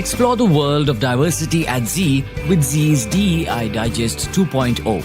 Explore the world of diversity at ZEE with ZEE's DEI Digest 2.0.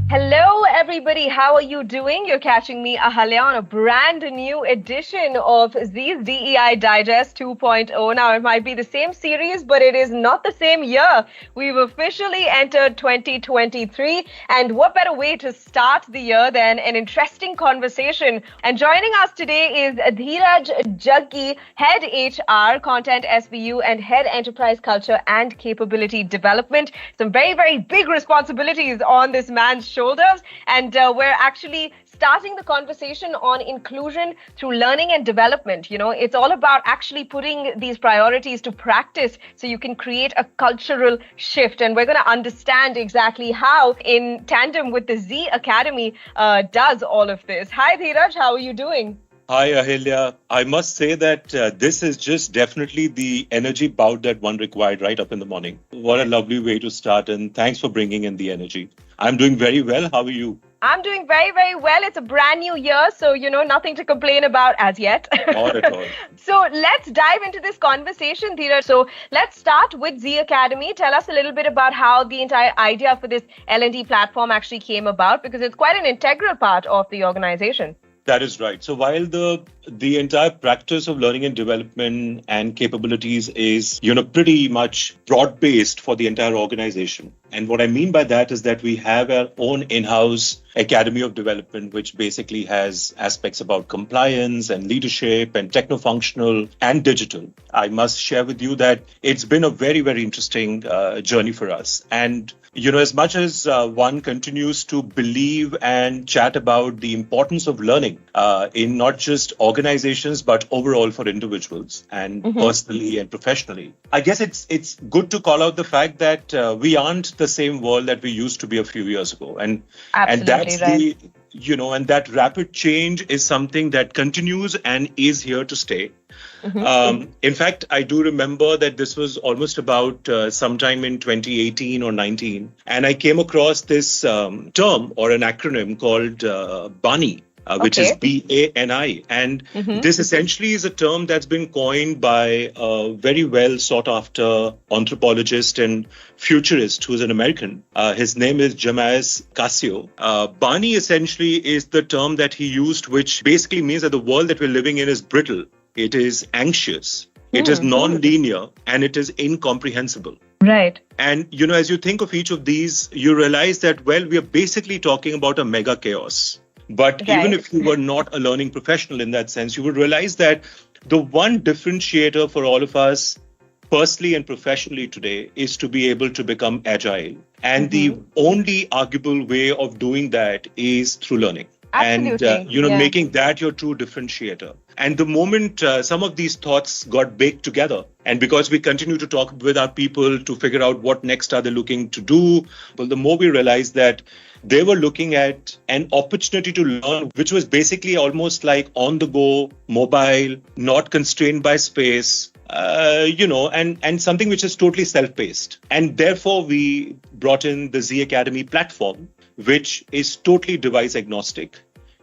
Hello, everybody. How are you doing? You're catching me, Ahalya, on a brand new edition of ZEE's DEI Digest 2.0. Now, it might be the same series, but it is not the same year. We've officially entered 2023. And what better way to start the year than an interesting conversation? And joining us today is Dheeraj Jaggi, Head HR, Content SBU, and Head Enterprise Culture and Capability Development. Some very, very big responsibilities on this man's shoulders, and we're actually starting the conversation on inclusion through learning and development. You know, it's all about actually putting these priorities to practice so you can create a cultural shift, and we're going to understand exactly how, in tandem with the ZEE Academy, does all of this. Hi Dheeraj, how are you doing? Hi, Ahilya. I must say that this is just definitely the energy bout that one required right up in the morning. What a lovely way to start, and thanks for bringing in the energy. I'm doing very well. How are you? I'm doing very, very well. It's a brand new year, so, nothing to complain about as yet. Not at all. So let's dive into this conversation, Dheeraj. So let's start with ZEE Academy. Tell us a little bit about how the entire idea for this L&D platform actually came about, because it's quite an integral part of the organization. That is right. So while the entire practice of learning and development and capabilities is, pretty much broad-based for the entire organization. And what I mean by that is that we have our own in-house Academy of Development, which basically has aspects about compliance and leadership and techno-functional and digital. I must share with you that it's been a very, very interesting journey for us. And as much as one continues to believe and chat about the importance of learning in not just organizations, but overall for individuals and personally and professionally, I guess it's good to call out the fact that we aren't the same world that we used to be a few years ago. And that's right. And that rapid change is something that continues and is here to stay. In fact, I do remember that this was almost about sometime in 2018 or 19. And I came across this term or an acronym called BANI. Which is BANI. And this essentially is a term that's been coined by a very well sought after anthropologist and futurist who's an American. His name is James Cassio. BANI essentially is the term that he used, which basically means that the world that we're living in is brittle. It is anxious. It is non-linear, and it is incomprehensible. Right. And, as you think of each of these, you realize that, we are basically talking about a mega chaos. But even if you were not a learning professional in that sense, you would realize that the one differentiator for all of us personally and professionally today is to be able to become agile. And the only arguable way of doing that is through learning. Absolutely. And, making that your true differentiator. And the moment some of these thoughts got baked together, and because we continue to talk with our people to figure out what next are they looking to do, well, the more we realized that they were looking at an opportunity to learn, which was basically almost like on the go, mobile, not constrained by space, and something which is totally self-paced. And therefore, we brought in the ZEE Academy platform, which is totally device agnostic.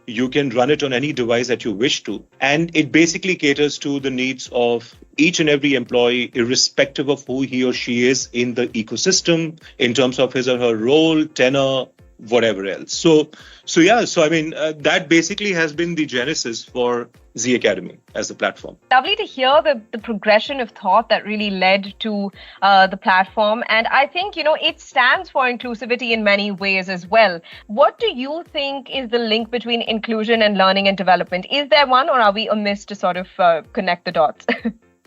You can run it on any device that you wish to. And it basically caters to the needs of each and every employee, irrespective of who he or she is in the ecosystem, in terms of his or her role, tenure, whatever else. So that basically has been the genesis for ZEE Academy as the platform. Lovely to hear the progression of thought that really led to the platform. And I think, it stands for inclusivity in many ways as well. What do you think is the link between inclusion and learning and development? Is there one, or are we amiss to sort of connect the dots?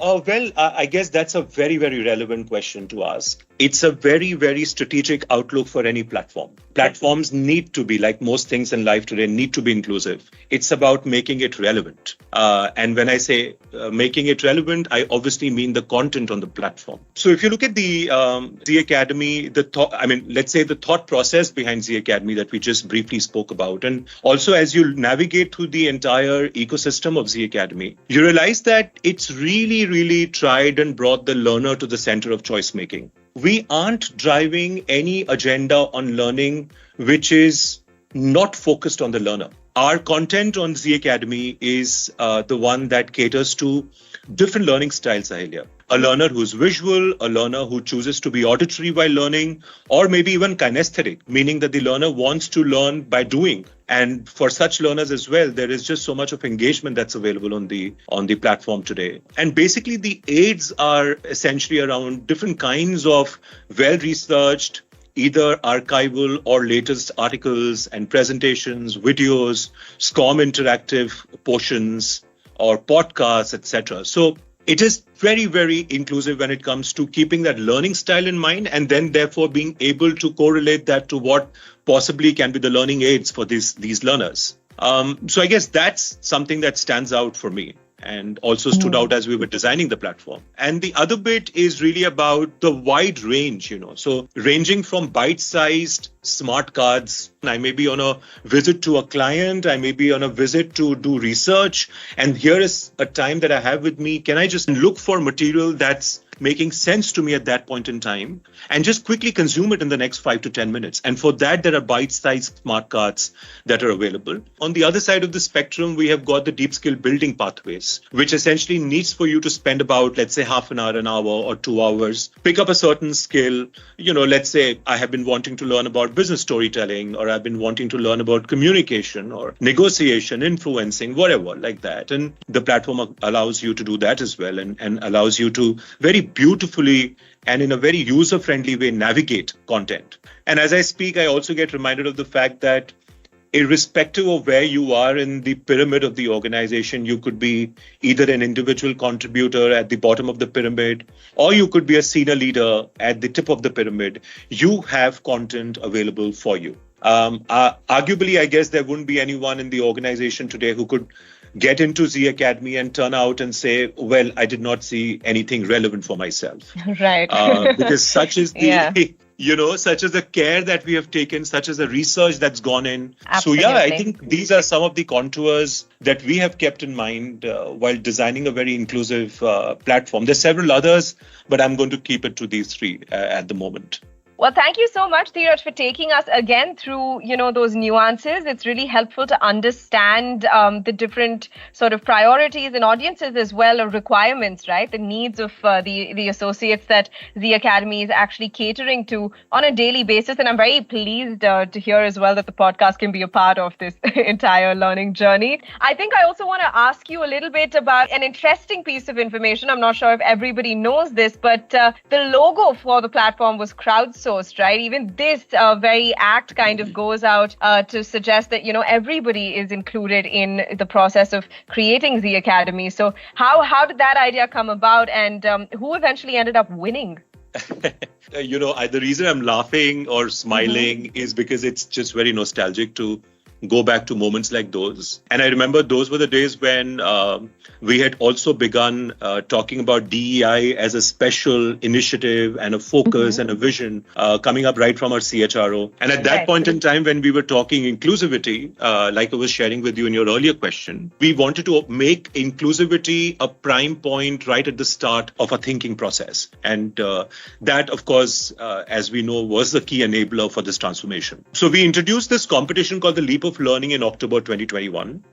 I guess that's a very, very relevant question to ask. It's a very, very strategic outlook for any platform. Platforms need to be, like most things in life today, need to be inclusive. It's about making it relevant. And when I say making it relevant, I obviously mean the content on the platform. So if you look at the ZEE Academy, let's say the thought process behind ZEE Academy that we just briefly spoke about, and also as you navigate through the entire ecosystem of ZEE Academy, you realize that it's really, really tried and brought the learner to the center of choice making. We aren't driving any agenda on learning which is not focused on the learner. our content on Z Academy is the one that caters to different learning styles, Ahilya. A learner who's visual, a learner who chooses to be auditory while learning, or maybe even kinesthetic, meaning that the learner wants to learn by doing. And for such learners as well, there is just so much of engagement that's available on the platform today. And basically, the aids are essentially around different kinds of well-researched, either archival or latest articles and presentations, videos, SCOM interactive portions, or podcasts, etc. So it is very, very inclusive when it comes to keeping that learning style in mind, and then therefore being able to correlate that to what possibly can be the learning aids for these learners. So I guess that's something that stands out for me and also stood out as we were designing the platform. And the other bit is really about the wide range, so ranging from bite-sized smart cards. I may be on a visit to a client, I may be on a visit to do research, and here is a time that I have with me. Can I just look for material that's making sense to me at that point in time and just quickly consume it in the next 5 to 10 minutes? And for that, there are bite-sized smart cards that are available. On the other side of the spectrum, we have got the deep skill building pathways, which essentially needs for you to spend about, let's say, half an hour, or 2 hours, pick up a certain skill. Let's say I have been wanting to learn about business storytelling, or I've been wanting to learn about communication or negotiation, influencing, whatever like that. And the platform allows you to do that as well, and allows you to very beautifully and in a very user-friendly way navigate content. And as I speak, I also get reminded of the fact that irrespective of where you are in the pyramid of the organization, you could be either an individual contributor at the bottom of the pyramid, or you could be a senior leader at the tip of the pyramid. You have content available for you. Arguably, I guess there wouldn't be anyone in the organization today who could get into Z Academy and turn out and say, well, I did not see anything relevant for myself. Right. Because such is the... such as the care that we have taken, such as the research that's gone in. Absolutely. So, I think these are some of the contours that we have kept in mind while designing a very inclusive platform. There's several others, but I'm going to keep it to these three at the moment. Well, thank you so much, Dheeraj, for taking us again through, those nuances. It's really helpful to understand the different sort of priorities and audiences as well, or requirements, right? The needs of the associates that the Academy is actually catering to on a daily basis. And I'm very pleased to hear as well that the podcast can be a part of this entire learning journey. I think I also want to ask you a little bit about an interesting piece of information. I'm not sure if everybody knows this, but the logo for the platform was crowdsourced. Right? Even this very act kind of goes out to suggest that, everybody is included in the process of creating the Academy. So how did that idea come about, and who eventually ended up winning? The reason I'm laughing or smiling is because it's just very nostalgic to go back to moments like those. And I remember those were the days when we had also begun talking about DEI as a special initiative and a focus and a vision coming up right from our CHRO. And at that point in time, when we were talking inclusivity, like I was sharing with you in your earlier question, we wanted to make inclusivity a prime point right at the start of our thinking process. And that, of course, as we know, was the key enabler for this transformation. So we introduced this competition called the Leap of Learning in October 2021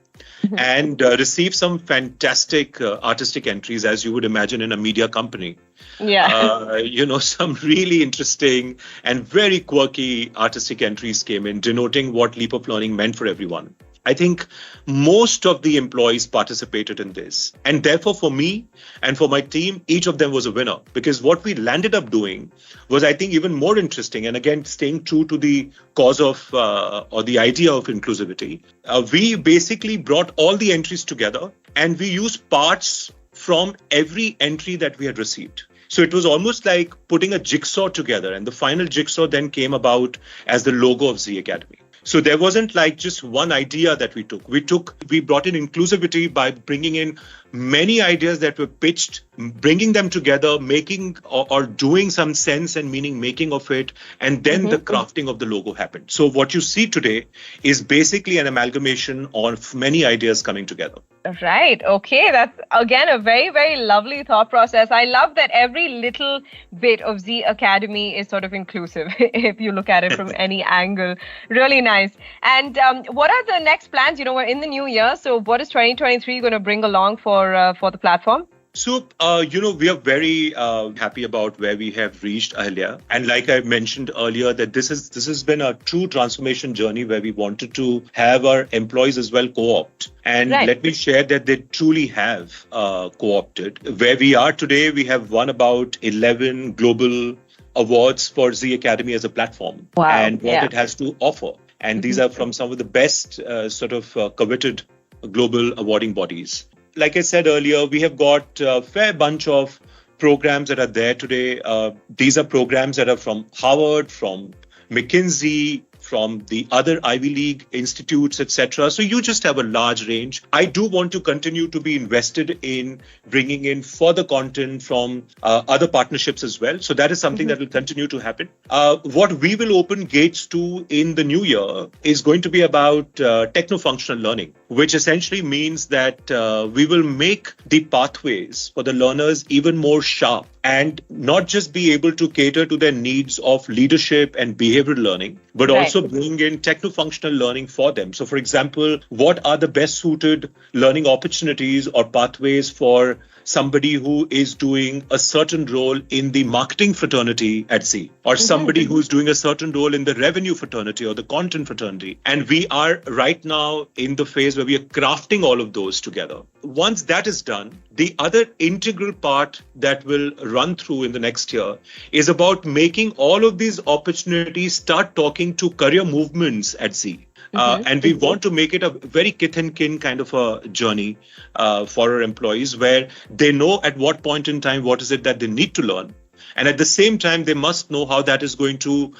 and received some fantastic artistic entries, as you would imagine in a media company. Some really interesting and very quirky artistic entries came in, denoting what Leap of Learning meant for everyone. I think most of the employees participated in this. And therefore, for me and for my team, each of them was a winner, because what we landed up doing was, I think, even more interesting. And again, staying true to the cause of or the idea of inclusivity. We basically brought all the entries together and we used parts from every entry that we had received. So it was almost like putting a jigsaw together, and the final jigsaw then came about as the logo of Z Academy. So there wasn't like just one idea that we took. We brought in inclusivity by bringing in many ideas that were pitched, bringing them together, making or doing some sense and meaning making of it, and then the crafting of the logo happened. So what you see today is basically an amalgamation of many ideas coming together. Right. Okay. That's again a very, very lovely thought process. I love that every little bit of ZEE Academy is sort of inclusive if you look at it from any angle. Really nice. And what are the next plans? We're in the new year. So what is 2023 going to bring along for the platform? So, we are very happy about where we have reached, Ahalya. And like I mentioned earlier, that this has been a true transformation journey where we wanted to have our employees as well co-opt. And let me share that they truly have co-opted. Where we are today, we have won about 11 global awards for ZEE Academy as a platform and what it has to offer. And these are from some of the best coveted global awarding bodies. Like I said earlier, we have got a fair bunch of programs that are there today. These are programs that are from Harvard, from McKinsey, from the other Ivy League institutes, etc. So you just have a large range. I do want to continue to be invested in bringing in further content from other partnerships as well. So that is something that will continue to happen. What we will open gates to in the new year is going to be about techno-functional learning, which essentially means that we will make the pathways for the learners even more sharp and not just be able to cater to their needs of leadership and behavioral learning, but also bring in techno-functional learning for them. So, for example, what are the best suited learning opportunities or pathways for somebody who is doing a certain role in the marketing fraternity at ZEE, or somebody who's doing a certain role in the revenue fraternity or the content fraternity. And we are right now in the phase where we are crafting all of those together. Once that is done, the other integral part that will run through in the next year is about making all of these opportunities start talking to career movements at ZEE. And we want to make it a very kith and kin kind of a journey for our employees, where they know at what point in time what is it that they need to learn. And at the same time, they must know how that is going to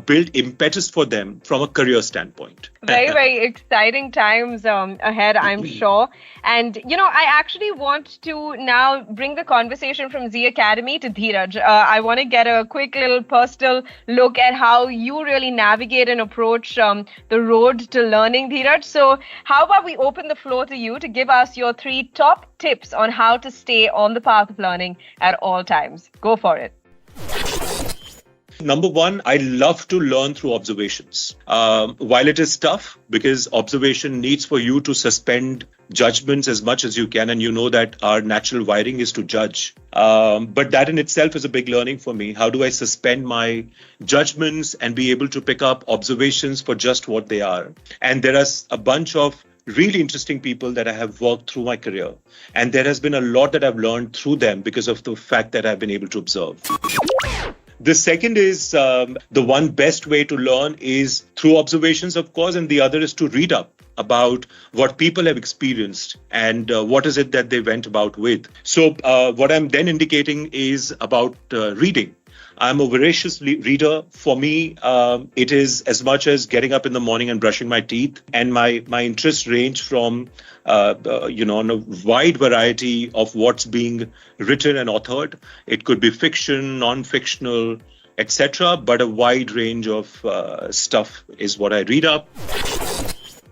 build impetus for them from a career standpoint. Very, very exciting times ahead, I'm sure. And, I actually want to now bring the conversation from ZEE Academy to Dheeraj. I want to get a quick little personal look at how you really navigate and approach the road to learning, Dheeraj. So how about we open the floor to you to give us your 3 top tips on how to stay on the path of learning at all times. Go for it. Number one, I love to learn through observations. While it is tough, because observation needs for you to suspend judgments as much as you can, and you know that our natural wiring is to judge. But that in itself is a big learning for me. How do I suspend my judgments and be able to pick up observations for just what they are? And there are a bunch of really interesting people that I have worked through my career. And there has been a lot that I've learned through them because of the fact that I've been able to observe. The second is the one best way to learn is through observations, of course, and the other is to read up about what people have experienced and what is it that they went about with. So what I'm then indicating is about reading. I'm a voracious reader. For me, it is as much as getting up in the morning and brushing my teeth. And my interests range from, on a wide variety of what's being written and authored. It could be fiction, non-fictional, etc. But a wide range of stuff is what I read up.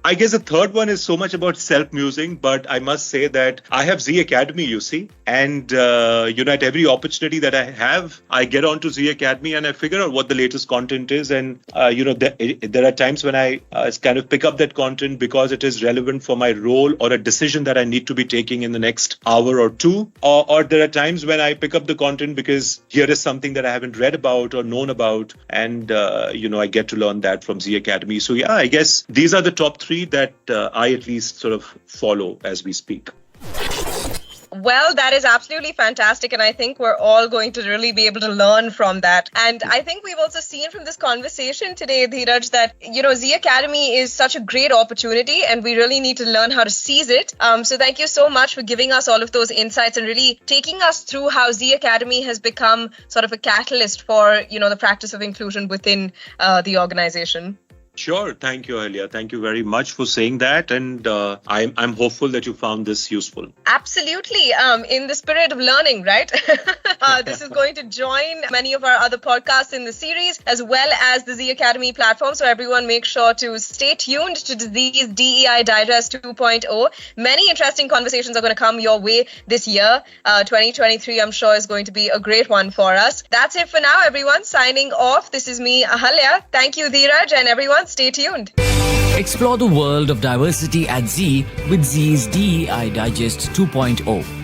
I guess the third one is so much about self-musing, but I must say that I have ZEE Academy, you see, and, at every opportunity that I have, I get onto ZEE Academy and I figure out what the latest content is. And, there are times when I kind of pick up that content because it is relevant for my role or a decision that I need to be taking in the next hour or two. Or there are times when I pick up the content because here is something that I haven't read about or known about. And, I get to learn that from ZEE Academy. So, yeah, I guess these are the top 3 that I at least sort of follow as we speak. Well, that is absolutely fantastic. And I think we're all going to really be able to learn from that. And I think we've also seen from this conversation today, Dheeraj, that, ZEE Academy is such a great opportunity and we really need to learn how to seize it. So thank you so much for giving us all of those insights and really taking us through how ZEE Academy has become sort of a catalyst for, the practice of inclusion within the organization. Sure. Thank you, Alia. Thank you very much for saying that. And I'm hopeful that you found this useful. Absolutely. In the spirit of learning, right? This is going to join many of our other podcasts in the series, as well as the ZEE Academy platform. So everyone make sure to stay tuned to Zee's DEI Digest 2.0. Many interesting conversations are going to come your way this year. 2023, I'm sure, is going to be a great one for us. That's it for now, everyone. Signing off. This is me, Ahalya. Thank you, Dheeraj, and everyone. Stay tuned. Explore the world of diversity at ZEE with Zee's DEI Digest 2.0.